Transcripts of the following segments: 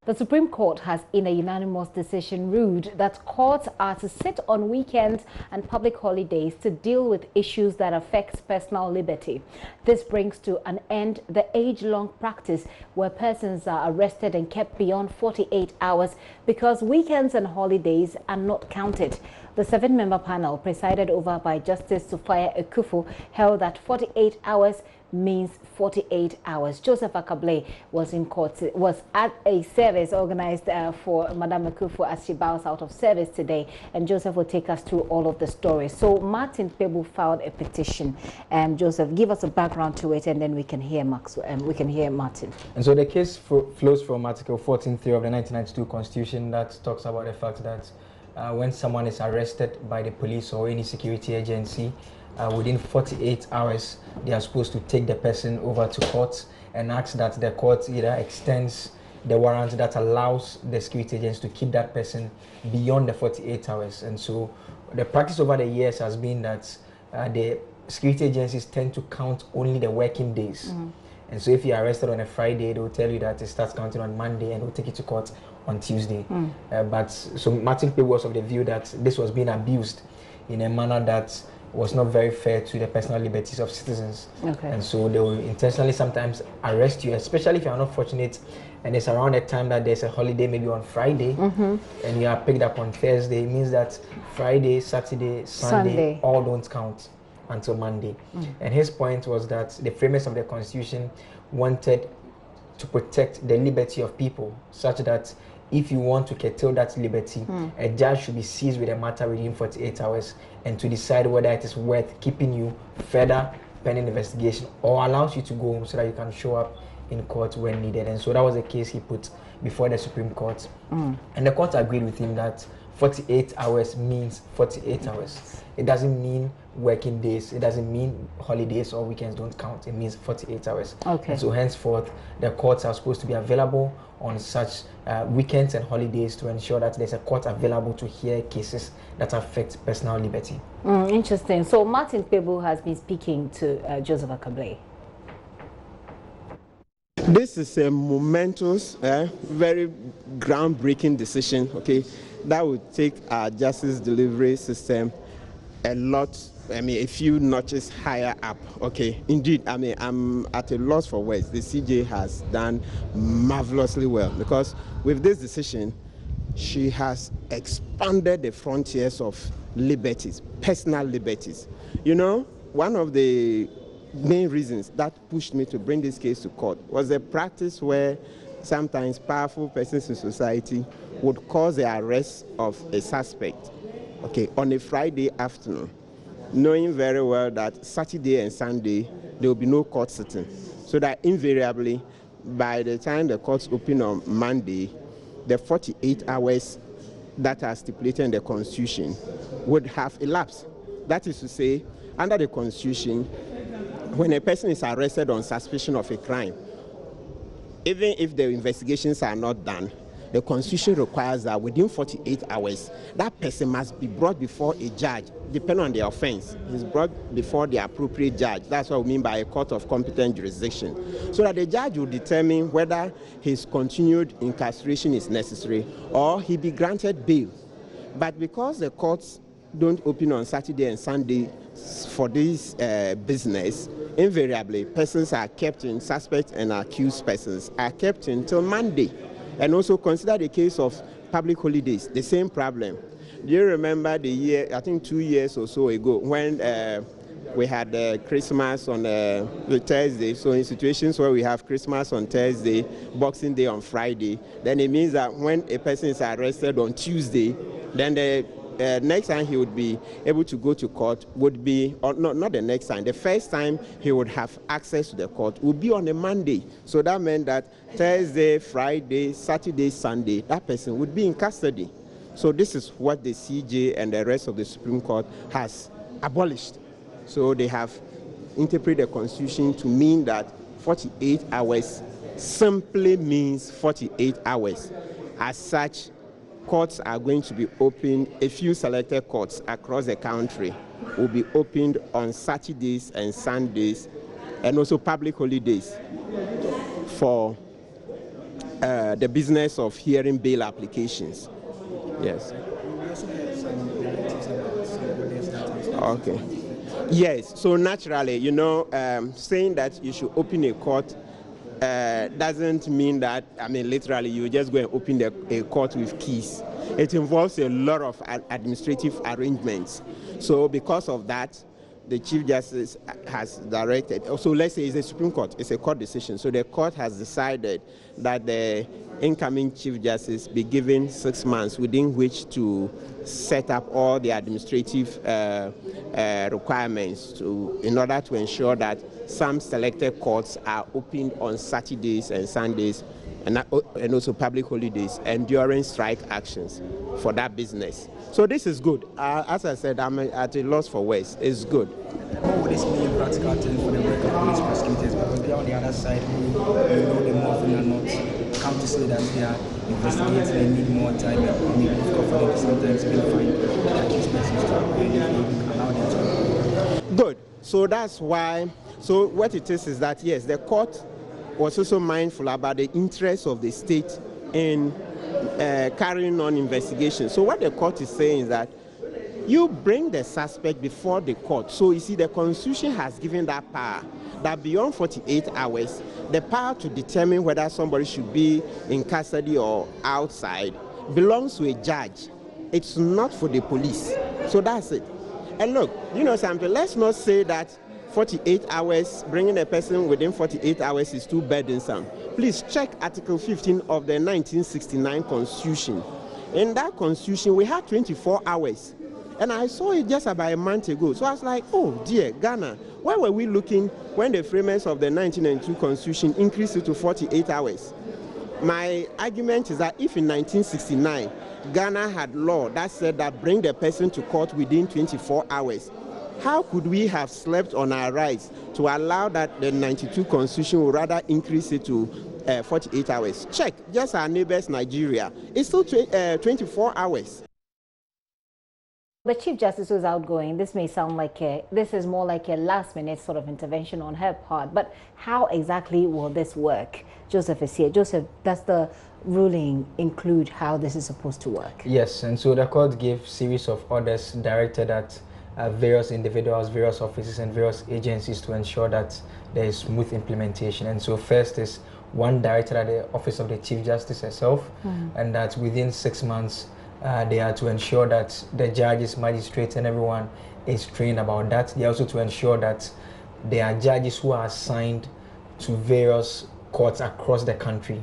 The Supreme Court has, in a unanimous decision, ruled that courts are to sit on weekends and public holidays to deal with issues that affect personal liberty. This brings to an end the age-long practice where persons are arrested and kept beyond 48 hours because weekends and holidays are not counted. The 7-member panel, presided over by Justice Sophia Akuffo, held that 48 hours means 48 hours. Joseph Akuffo was in court, was at a service organized for Madam Akuffo as she bows out of service today, and Joseph will take us through all of the stories. So Martin Pebu filed a petition. Joseph, give us a background to it, and then we can hear we can hear Martin. And so the case flows from Article 14.3 of the 1992 Constitution that talks about the fact that when someone is arrested by the police or any security agency, within 48 hours, they are supposed to take the person over to court and ask that the court either extends the warrant that allows the security agents to keep that person beyond the 48 hours. And so the practice over the years has been that the security agencies tend to count only the working days. And so if you're arrested on a Friday, they will tell you that it starts counting on Monday and will take you to court on Tuesday. But so Martin Pebu was of the view that this was being abused in a manner that was not very fair to the personal liberties of citizens. And so they will intentionally sometimes arrest you, especially if you are not fortunate and it's around the time that there's a holiday, maybe on Friday, and you are picked up on Thursday. It means that Friday, Saturday, Sunday all don't count until Monday. And his point was that the framers of the Constitution wanted to protect the liberty of people, such that if you want to curtail that liberty, a judge should be seized with a matter within 48 hours and to decide whether it is worth keeping you further pending investigation or allows you to go home so that you can show up in court when needed. And so that was a case he put before the Supreme Court. And the court agreed with him that 48 hours means 48 hours. It doesn't mean working days. It doesn't mean holidays or weekends don't count. It means 48 hours. And so henceforth, the courts are supposed to be available on such weekends and holidays to ensure that there's a court available to hear cases that affect personal liberty. Interesting. So Martin Pebu has been speaking to Joseph Akuffo. This is a momentous, very groundbreaking decision, that would take our justice delivery system a lot, a few notches higher up, Indeed, I'm at a loss for words. The CJ has done marvelously well because with this decision, she has expanded the frontiers of liberties, personal liberties. You know, one of the main reasons that pushed me to bring this case to court was a practice where sometimes powerful persons in society would cause the arrest of a suspect, on a Friday afternoon, knowing very well that Saturday and Sunday there will be no court sitting, so that invariably by the time the courts open on Monday, the 48 hours that are stipulated in the Constitution would have elapsed. That is to say, under the Constitution, when a person is arrested on suspicion of a crime, even if the investigations are not done, the Constitution requires that within 48 hours, that person must be brought before a judge, depending on the offense. He's brought before the appropriate judge. That's what we mean by a court of competent jurisdiction. So that the judge will determine whether his continued incarceration is necessary or he be granted bail. But because the courts don't open on Saturday and Sunday for this business, invariably persons are kept in, suspects and accused persons are kept until Monday. And also consider the case of public holidays, the same problem. Do you remember the year, I think 2 years or so ago, when we had Christmas on the Thursday? So in situations where we have Christmas on Thursday, Boxing Day on Friday, then it means that when a person is arrested on Tuesday, then the next time he would be able to go to court would be, or not the next time, the first time he would have access to the court would be on a Monday. So that meant that Thursday, Friday, Saturday, Sunday, that person would be in custody. So this is what the CJ and the rest of the Supreme Court has abolished. So they have interpreted the Constitution to mean that 48 hours simply means 48 hours. As such, courts are going to be opened, a few selected courts across the country will be opened on Saturdays and Sundays and also public holidays for the business of hearing bail applications. Yes. Okay. Yes. So naturally, saying that you should open a court doesn't mean that, literally, you just go and open a court with keys. It involves a lot of administrative arrangements. So because of that, the Chief Justice has directed, so let's say it's a Supreme Court, it's a court decision. So the court has decided that the incoming Chief Justice be given 6 months within which to set up all the administrative requirements in order to ensure that some selected courts are opened on Saturdays and Sundays and also public holidays and during strike actions for that business. So this is good. As I said, I'm at a loss for words. It's good. What would this mean in practical terms for the work of police prosecutors? Because they are on the other side who them more often than not come to say that they are investigating, they need more time, and they difficult for them to sometimes even find the accused persons to allow them to. Good. So that's why. So what it is that, yes, the court was also mindful about the interests of the state in carrying on investigations. So what the court is saying is that you bring the suspect before the court. So you see, the Constitution has given that power, that beyond 48 hours, the power to determine whether somebody should be in custody or outside belongs to a judge. It's not for the police. So that's it. And look, something, let's not say that 48 hours, bringing a person within 48 hours is too burdensome. Please check Article 15 of the 1969 Constitution. In that Constitution, we had 24 hours. And I saw it just about a month ago. So I was like, oh dear, Ghana, where were we looking when the framers of the 1992 Constitution increased it to 48 hours? My argument is that if in 1969, Ghana had law that said that bring the person to court within 24 hours, how could we have slept on our rights to allow that the 92 Constitution would rather increase it to 48 hours? Check, just our neighbors, Nigeria. It's still 24 hours. The Chief Justice was outgoing. This may sound like this is more like a last-minute sort of intervention on her part, but how exactly will this work? Joseph is here. Joseph, does the ruling include how this is supposed to work? Yes, and so the court gave series of orders directed at various individuals, various offices, and various agencies to ensure that there is smooth implementation. And so first is one directed at the Office of the Chief Justice herself, and that within 6 months, they are to ensure that the judges, magistrates, and everyone is trained about that. They are also to ensure that there are judges who are assigned to various courts across the country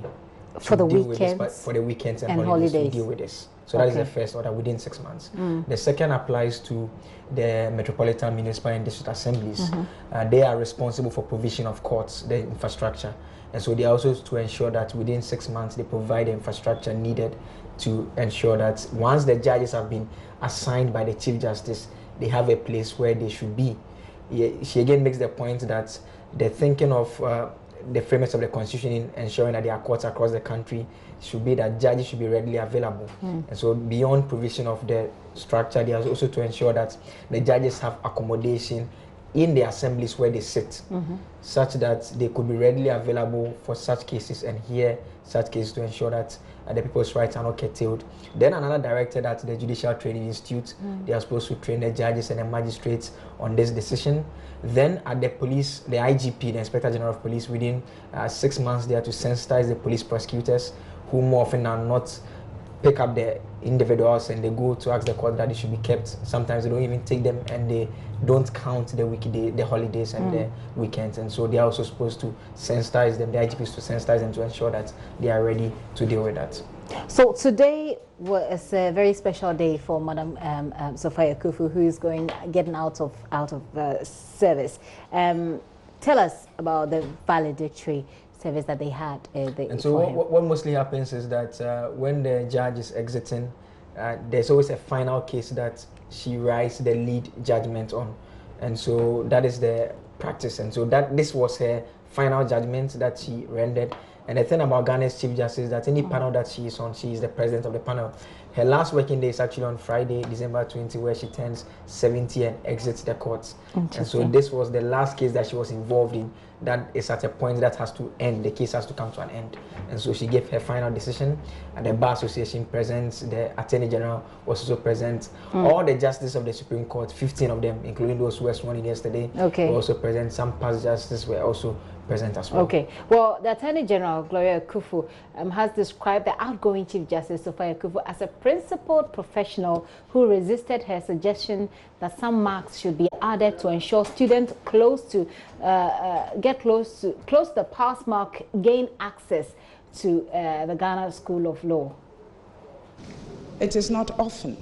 for the weekends, for the weekends and holidays to deal with this. So that is the first order within 6 months. The second applies to the Metropolitan, Municipal, and District Assemblies. They are responsible for provision of courts, the infrastructure. And so they are also to ensure that within 6 months, they provide the infrastructure needed to ensure that once the judges have been assigned by the Chief Justice, they have a place where they should be. She again makes the point that the thinking of the framers of the Constitution in ensuring that there are courts across the country should be that judges should be readily available. And so beyond provision of the structure, they are also to ensure that the judges have accommodation in the assemblies where they sit, such that they could be readily available for such cases and hear such cases to ensure that the people's rights are not curtailed. Then another directed at the Judicial Training Institute. They are supposed to train the judges and the magistrates on this decision. Then at the police, the IGP, the Inspector General of Police, within 6 months, they are to sensitize the police prosecutors, who more often are not pick up the individuals and they go to ask the court that they should be kept. Sometimes they don't even take them and they don't count the weekday, the holidays and the weekends. And so they are also supposed to sensitize them, the IGPs to sensitize them to ensure that they are ready to deal with that. So today was a very special day for Madam Sophia Akuffo, who is getting out of service. Tell us about the valedictory service that they had. And so what mostly happens is that when the judge is exiting, there's always a final case that she writes the lead judgment on. And so that is the practice. And so this was her final judgment that she rendered. And the thing about Ghana's Chief Justice is that any panel that she is on, she is the president of the panel. Her last working day is actually on Friday, December 20, where she turns 70 and exits the courts. And so this was the last case that she was involved in that is at a point that has to end. The case has to come to an end. And so she gave her final decision, and the Bar Association present, the Attorney General was also present. All the justices of the Supreme Court, 15 of them, including those who were sworn in yesterday, were also present. Some past justices were also present as well. Okay. Well, the Attorney General, Sophia Akuffo, has described the outgoing Chief Justice, Sophia Akuffo, as a principled professional who resisted her suggestion that some marks should be added to ensure students close to the pass mark gain access to the Ghana School of Law. It is not often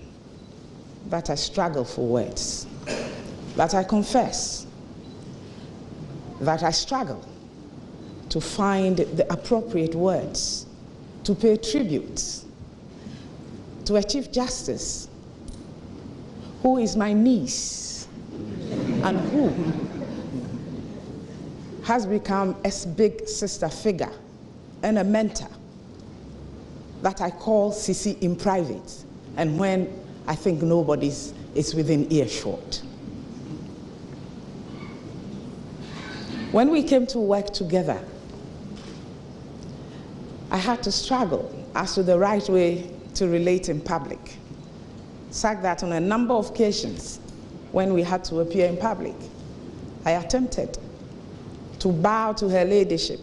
that I struggle for words, that I confess that I struggle to find the appropriate words to pay tribute to a Chief Justice who is my niece and who has become a big sister figure and a mentor that I call Sisi in private, and when I think nobody's is within earshot. When we came to work together, I had to struggle as to the right way to relate in public. Such that on a number of occasions, when we had to appear in public, I attempted to bow to her ladyship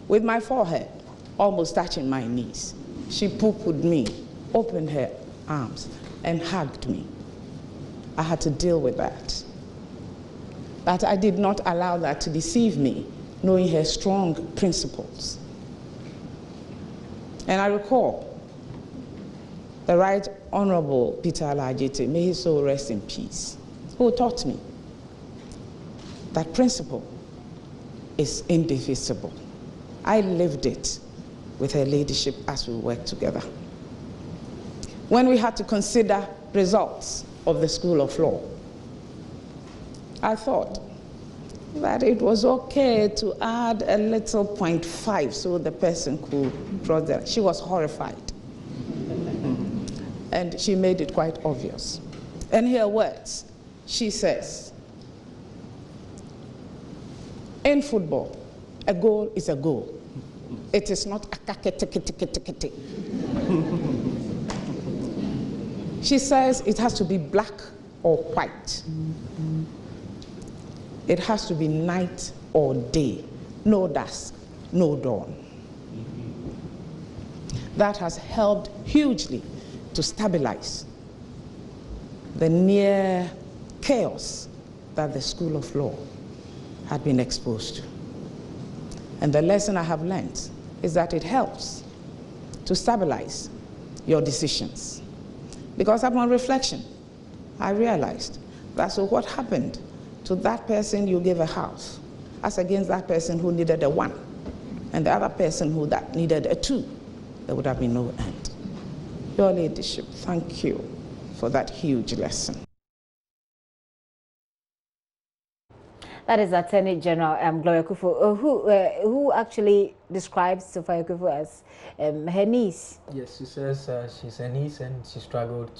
with my forehead almost touching my knees. She poo-pooed me, opened her arms, and hugged me. I had to deal with that. But I did not allow that to deceive me, knowing her strong principles. And I recall the Right Honorable Peter Alajite, may his soul rest in peace, who taught me that principle is indivisible. I lived it with her ladyship as we worked together. When we had to consider results of the School of Law, I thought that it was okay to add a little 0.5 so the person could draw that. She was horrified. And she made it quite obvious. In her words, she says, in football, a goal is a goal. It is not a kake. She says it has to be black or white. It has to be night or day, no dusk, no dawn. That has helped hugely to stabilize the near chaos that the School of Law had been exposed to. And the lesson I have learned is that it helps to stabilize your decisions. Because upon reflection, I realized that so what happened to that person you gave a house as against that person who needed a 1 and the other person who that needed a 2, there would have been no end. Your ladyship, thank you for that huge lesson. That is Attorney General Sophia Akuffo, who actually describes Sophia Akuffo as her niece. Yes, she says she's her niece and she struggled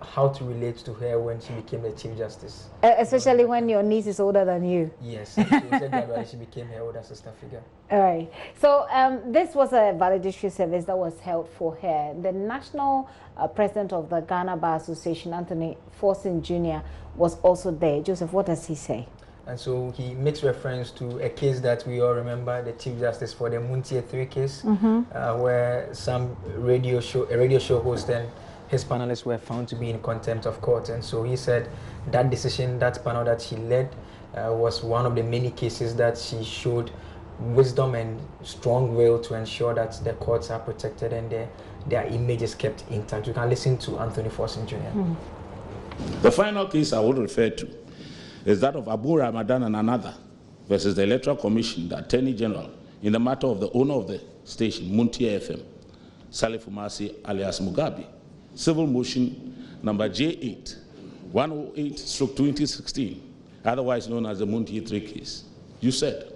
how to relate to her when she became the Chief Justice. Especially when your niece is older than you. Yes, so gradually she became her older sister figure. All right. So this was a valedictory service that was held for her. The national president of the Ghana Bar Association, Anthony Forson Jr., was also there. Joseph, what does he say? And so he makes reference to a case that we all remember, the Chief Justice for the Muntie 3 case, where some radio show host and his panelists were found to be in contempt of court. And so he said that decision, that panel that he led, was one of the many cases that she showed wisdom and strong will to ensure that the courts are protected and their image is kept intact. You can listen to Anthony Forson Jr. The final case I would refer to is that of Abu Ramadan and another versus the Electoral Commission, the Attorney General, in the matter of the owner of the station, Muntie FM, Salif Umasi alias Mugabe. Civil motion number J8, 108/2016, otherwise known as the Muntie 3 case. You said,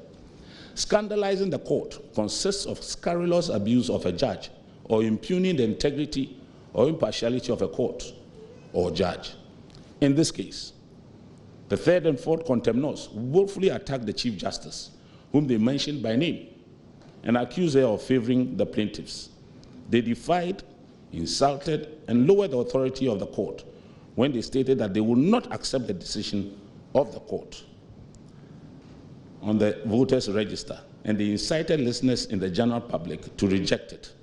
scandalizing the court consists of scurrilous abuse of a judge or impugning the integrity or impartiality of a court or judge. In this case, the third and fourth contemnors willfully attacked the Chief Justice, whom they mentioned by name, and accused her of favoring the plaintiffs. They defied, insulted, and lowered the authority of the court when they stated that they would not accept the decision of the court on the voters' register, and they incited listeners in the general public to reject it.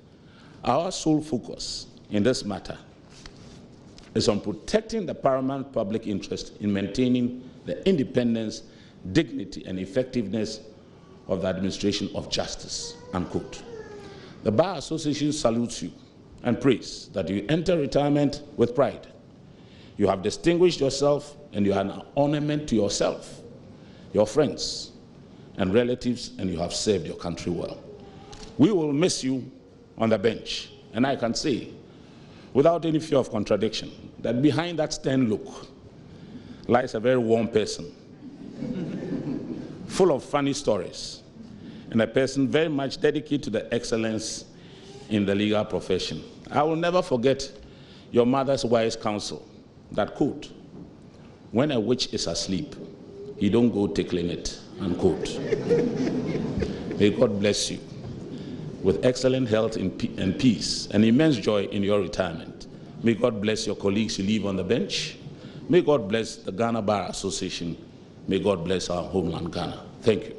Our sole focus in this matter is on protecting the paramount public interest in maintaining the independence, dignity, and effectiveness of the administration of justice, unquote. The Bar Association salutes you and prays that you enter retirement with pride. You have distinguished yourself, and you are an ornament to yourself, your friends, and relatives, and you have served your country well. We will miss you on the bench, and I can say, without any fear of contradiction, that behind that stern look lies a very warm person, full of funny stories, and a person very much dedicated to the excellence in the legal profession. I will never forget your mother's wise counsel, that quote, "When a witch is asleep, you don't go tickling it," unquote. May God bless you with excellent health and peace and immense joy in your retirement. May God bless your colleagues you leave on the bench. May God bless the Ghana Bar Association. May God bless our homeland, Ghana. Thank you.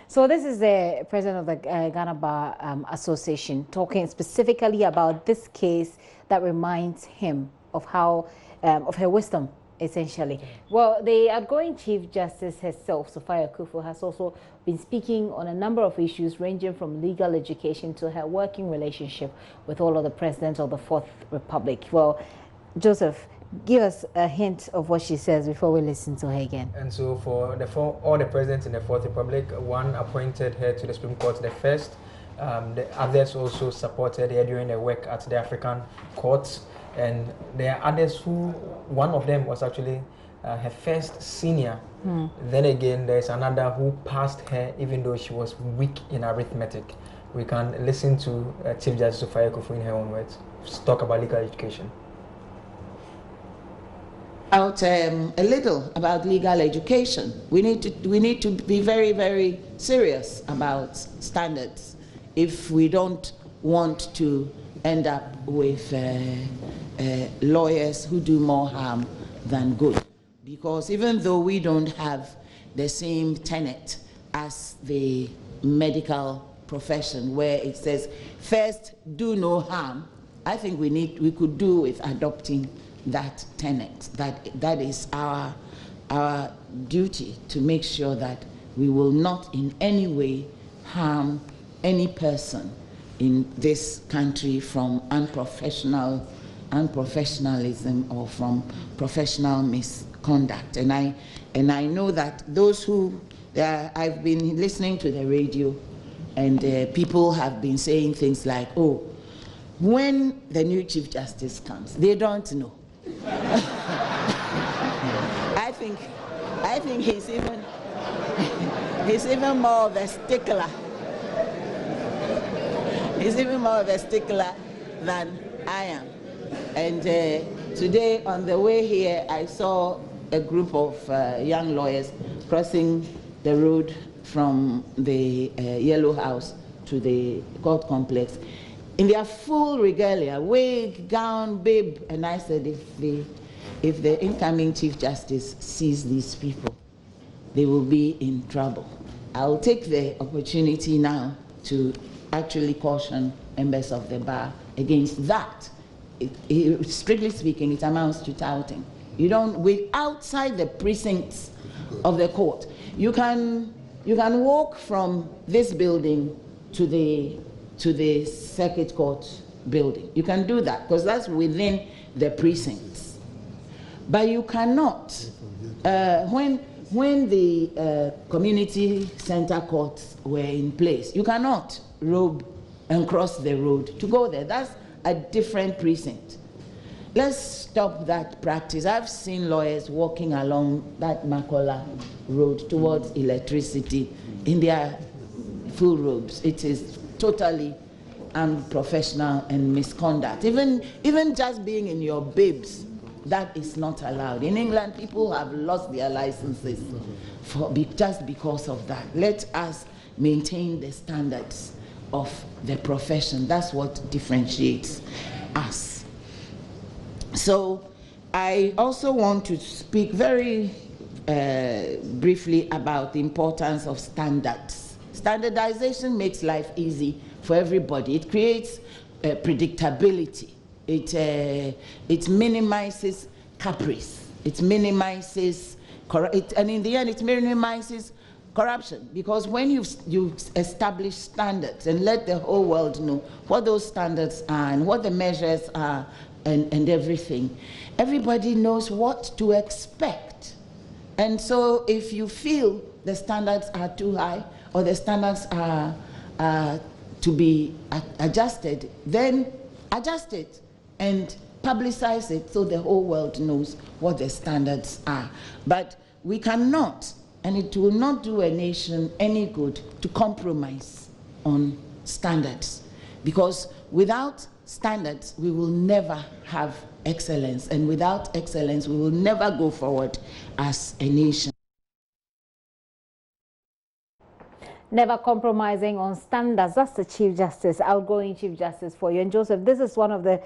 So this is the president of the Ghana Bar Association talking specifically about this case that reminds him of how, of her wisdom, essentially. Well, the outgoing Chief Justice herself, Sophia Akuffo, has also been speaking on a number of issues ranging from legal education to her working relationship with all of the presidents of the Fourth Republic. Well, Joseph, give us a hint of what she says before we listen to her again. And so for all the presidents in the Fourth Republic, one appointed her to the Supreme Court, the first. The others also supported her during her work at the African courts. And there are others who, one of them was actually her first senior. Then again, there's another who passed her even though she was weak in arithmetic. We can listen to Chief Justice Sophia Akuffo in her own words talk about legal education. A little about legal education. We need to be very, very serious about standards if we don't want to end up with lawyers who do more harm than good. Because even though we don't have the same tenet as the medical profession where it says first do no harm, I think we could do with adopting that tenet. That is our duty, to make sure that we will not in any way harm any person in this country from unprofessionalism or from professional misconduct. And I know that those who I've been listening to the radio, and people have been saying things like, "Oh, when the new Chief Justice comes, they don't know." I think he's even more of a stickler. He's even more of a stickler than I am. And today on the way here, I saw a group of young lawyers crossing the road from the Yellow House to the court complex in their full regalia, wig, gown, bib. And I said, if the incoming Chief Justice sees these people, they will be in trouble. I'll take the opportunity now to actually caution members of the bar against that. Strictly speaking, it amounts to touting. You don't, outside the precincts of the court, you can walk from this building to the circuit court building. You can do that because that's within the precincts. But you cannot, when the community center courts were in place, you cannot robe and cross the road to go there. That's a different precinct. Let's stop that practice. I've seen lawyers walking along that Makola road towards electricity in their full robes. It is totally unprofessional and misconduct. Even just being in your bibs, that is not allowed. In England, people have lost their licenses just because of that. Let us maintain the standards of the profession. That's what differentiates us. So I also want to speak very briefly about the importance of standards. Standardization makes life easy for everybody. It creates predictability. It minimizes caprice. It minimizes, and in the end, it minimizes corruption, because when you establish standards and let the whole world know what those standards are and what the measures are and everything, everybody knows what to expect. And so if you feel the standards are too high or the standards are to be adjusted, then adjust it and publicize it so the whole world knows what the standards are. But we cannot, and it will not do a nation any good to compromise on standards, because without standards we will never have excellence, and without excellence we will never go forward as a nation. Never compromising on standards. That's the Chief Justice, outgoing Chief Justice for you. And Joseph, this is one of the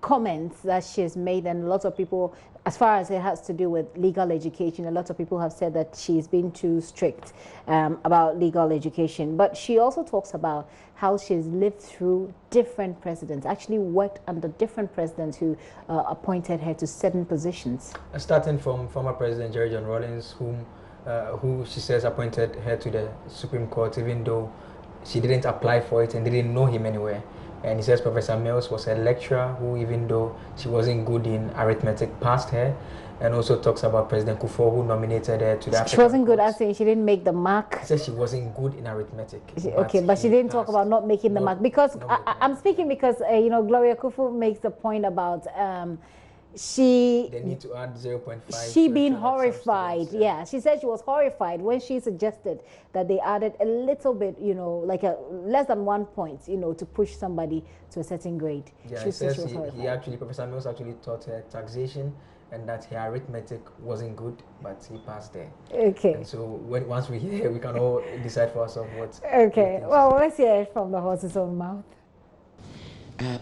comments that she's made, and lots of people, as far as it has to do with legal education, a lot of people have said that she's been too strict about legal education. But she also talks about how she's lived through different presidents, actually worked under different presidents who appointed her to certain positions. Starting from former President Jerry John Rawlings, who she says appointed her to the Supreme Court, even though she didn't apply for it and didn't know him anywhere. And he says Professor Mills was a lecturer who, even though she wasn't good in arithmetic, passed her. And also talks about President Akuffo, who nominated her to the African She wasn't good courts. at saying she didn't make the mark. She said she wasn't good in arithmetic. But she didn't talk about not making the mark. Because I'm speaking because, you know, Gloria Akuffo makes the point about they need to add 0.5. She being horrified. Yeah, she said she was horrified when she suggested that they added a little bit, you know, like less than 1 point, you know, to push somebody to a certain grade. Yeah, she said says she was Professor Mills actually taught her taxation, and that her arithmetic wasn't good, but he passed there. Okay. And so once we hear, we can all decide for ourselves what. Okay. Well, let's hear it from the horse's own mouth.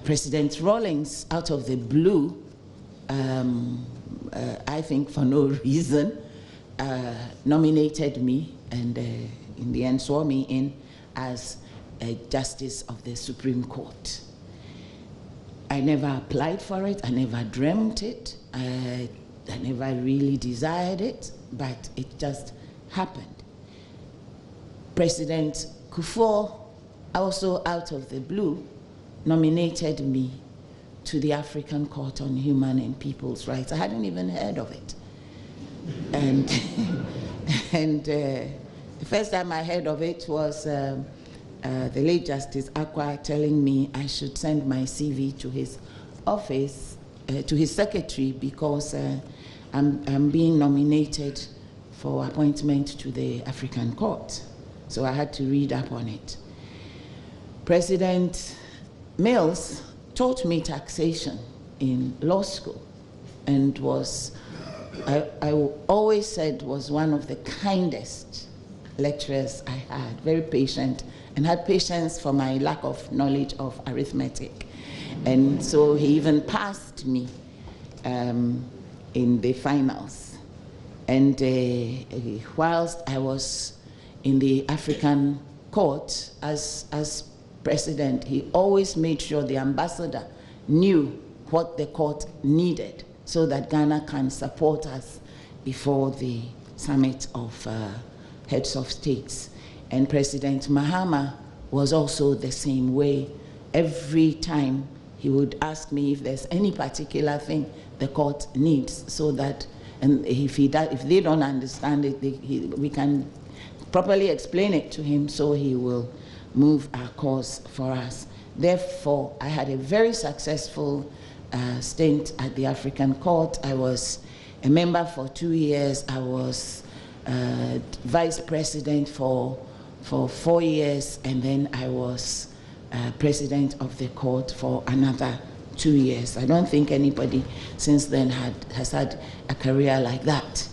President Rawlings, out of the blue, I think for no reason, nominated me and in the end swore me in as a justice of the Supreme Court. I never applied for it, I never dreamt it, I never really desired it, but it just happened. President Akuffo, also out of the blue, nominated me to the African Court on Human and People's Rights. I hadn't even heard of it. And, the first time I heard of it was the late Justice Akwa telling me I should send my CV to his office, to his secretary, because I'm being nominated for appointment to the African Court. So I had to read up on it. President Mills taught me taxation in law school, and was, I always said, was one of the kindest lecturers I had, very patient, and had patience for my lack of knowledge of arithmetic. And so he even passed me in the finals. And whilst I was in the African Court as president, he always made sure the ambassador knew what the court needed so that Ghana can support us before the summit of heads of states. And President Mahama was also the same way. Every time he would ask me if there's any particular thing the court needs, so that, and if they don't understand it, we can properly explain it to him, so he will move our cause for us. Therefore, I had a very successful stint at the African Court. I was a member for 2 years. I was vice president for 4 years, and then I was president of the court for another 2 years. I don't think anybody since then has had a career like that.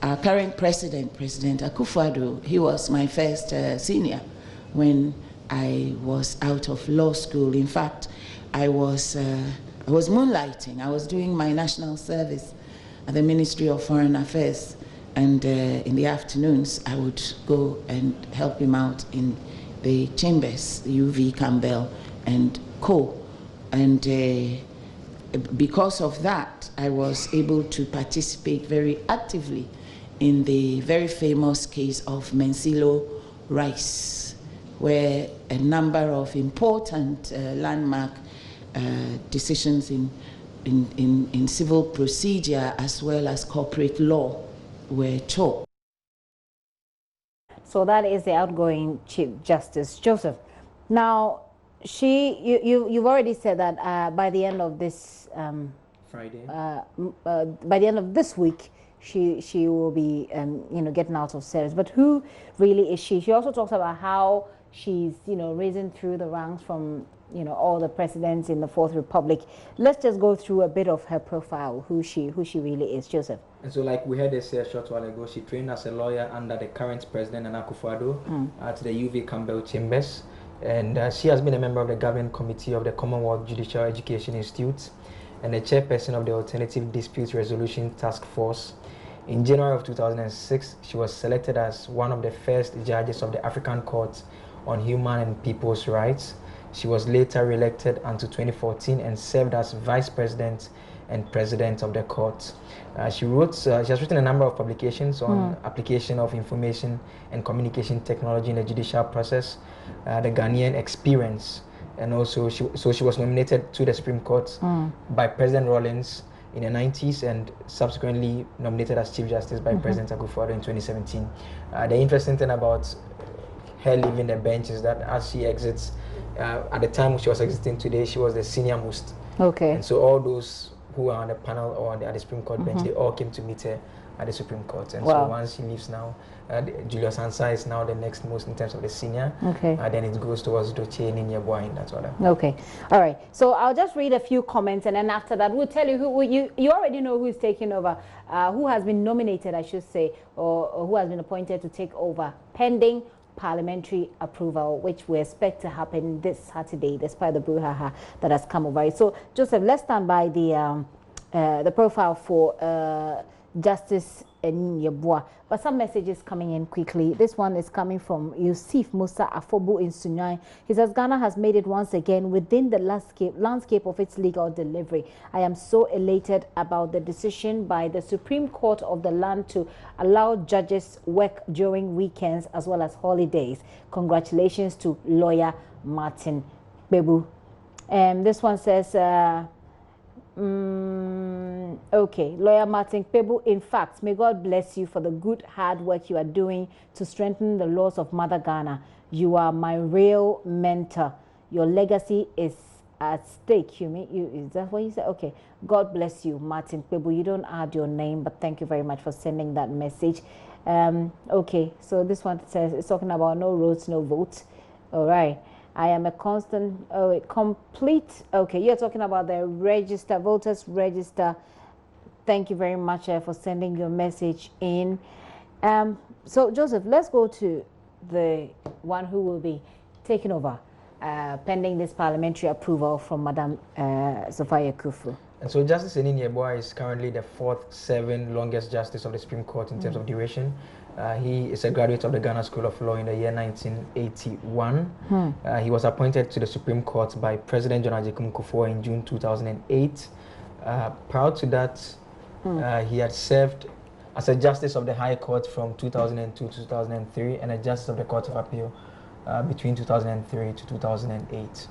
Our current president, President Akuffo, he was my first senior when I was out of law school. In fact, I was moonlighting. I was doing my national service at the Ministry of Foreign Affairs, and in the afternoons I would go and help him out in the chambers, the UV Campbell and Co. And because of that, I was able to participate very actively in the very famous case of Mensilo Rice, where a number of important landmark decisions in civil procedure as well as corporate law were chalked. So that is the outgoing Chief Justice Joseph. Now, you've already said that by the end of this Friday, by the end of this week, she will be getting out of service. But who really is she? She also talks about how she's risen through the ranks from all the presidents in the Fourth Republic. Let's just go through a bit of her profile, who she really is, Joseph. And so, like we heard her say a short while ago, she trained as a lawyer under the current president, Nana Akufo-Addo, at the UV Campbell Chambers. And she has been a member of the governing committee of the Commonwealth Judicial Education Institute and the chairperson of the Alternative Dispute Resolution Task Force. In January of 2006, she was selected as one of the first judges of the African Court on Human and People's Rights. She was later re-elected until 2014 and served as vice president and president of the court. She has written a number of publications on application of information and communication technology in the judicial process, the Ghanaian experience, and also she was nominated to the Supreme Court by President Rawlings in the 90s and subsequently nominated as Chief Justice by President Akufo-Addo in 2017. The interesting thing about her leaving the bench is that as she exits, at the time she was exiting today, she was the senior most. Okay. And so all those who are on the panel or at the Supreme Court bench, they all came to meet her at the Supreme Court. And so once she leaves now, Julius Ansah is now the next most in terms of the senior. Okay. Then it goes towards Doche, Ninyebwa in that order. Okay. All right. So I'll just read a few comments, and then after that we'll tell you who you already know who is taking over, who has been nominated, I should say, or who has been appointed to take over, pending parliamentary approval, which we expect to happen this Saturday, despite the brouhaha that has come over it. So, Joseph, let's stand by the profile for Justice Nyebwa. But some messages coming in quickly. This one is coming from Yusuf Musa Afobu in Sunyai. He says, Ghana has made it once again within the landscape of its legal delivery. I am so elated about the decision by the Supreme Court of the land to allow judges work during weekends as well as holidays. Congratulations to lawyer Martin Bebu. This one says, okay, lawyer Martin Pebu, in fact, may God bless you for the good hard work you are doing to strengthen the laws of Mother Ghana. You are my real mentor. Your legacy is at stake. Is that what you said? Okay, God bless you, Martin Pebu. You don't add your name, but thank you very much for sending that message. Okay, so this one says it's talking about no roads, no votes. All right. I am a complete, okay, you're talking about the register, voters register. Thank you very much for sending your message in. So, Joseph, let's go to the one who will be taking over, pending this parliamentary approval from Madam Sophia Akuffo. And so Justice Nyebwa is currently the fourth serving longest justice of the Supreme Court in terms of duration. He is a graduate of the Ghana School of Law in the year 1981. He was appointed to the Supreme Court by President John Ajay Kufuor in June 2008. Prior to that, he had served as a justice of the High Court from 2002 to 2003 and a justice of the Court of Appeal between 2003 to 2008.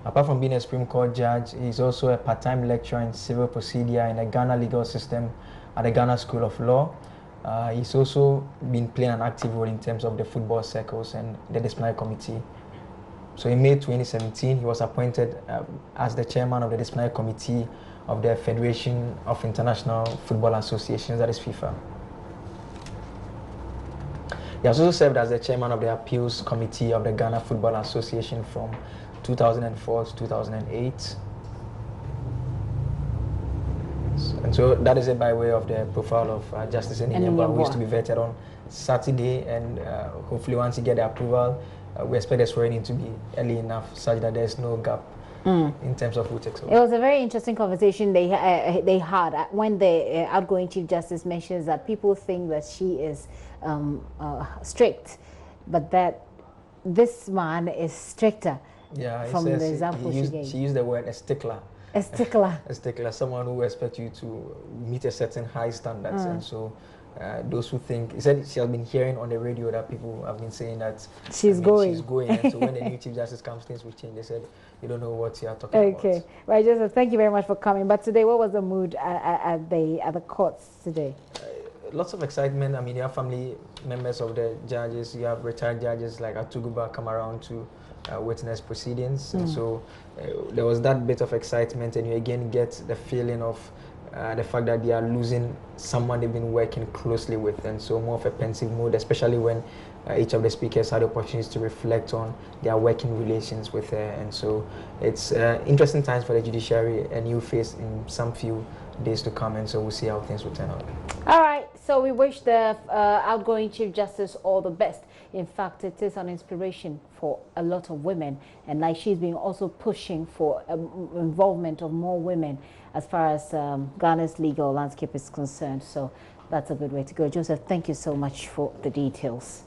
Apart from being a Supreme Court judge, he's also a part-time lecturer in civil procedure in the Ghana legal system at the Ghana School of Law. He's also been playing an active role in terms of the football circles and the disciplinary committee. So in May 2017, he was appointed as the chairman of the disciplinary committee of the Federation of International Football Associations, that is FIFA. He has also served as the chairman of the appeals committee of the Ghana Football Association from 2004 to 2008. And so that is it by way of the profile of Justice Eninyambua, who is to be vetted on Saturday, and hopefully once he get the approval, we expect the swearing in to be early enough such that there's no gap in terms of who takes over. It was a very interesting conversation they had when the outgoing Chief Justice mentions that people think that she is strict, but that this man is stricter. Yeah, from the example she gave. She used the word a stickler. A stickler. A stickler, someone who expects you to meet a certain high standards. And so those who think, he said she has been hearing on the radio that people have been saying that she's going. She's going. And so when the new Chief Justice comes, things will change. They said, you don't know what you are talking about. Okay. Right, Joseph, thank you very much for coming. But today, what was the mood at the courts today? Lots of excitement. I mean, you have family members of the judges, you have retired judges like Atuguba come around to witness proceedings. And so there was that bit of excitement, and you again get the feeling of the fact that they are losing someone they've been working closely with, and so more of a pensive mood, especially when each of the speakers had opportunities to reflect on their working relations with her. And so it's interesting times for the judiciary, a new face in some few days to come, and so we'll see how things will turn out. All right, so we wish the outgoing Chief Justice all the best. In fact, it is an inspiration for a lot of women, and like she's been also pushing for involvement of more women as far as Ghana's legal landscape is concerned. So that's a good way to go. Joseph, thank you so much for the details.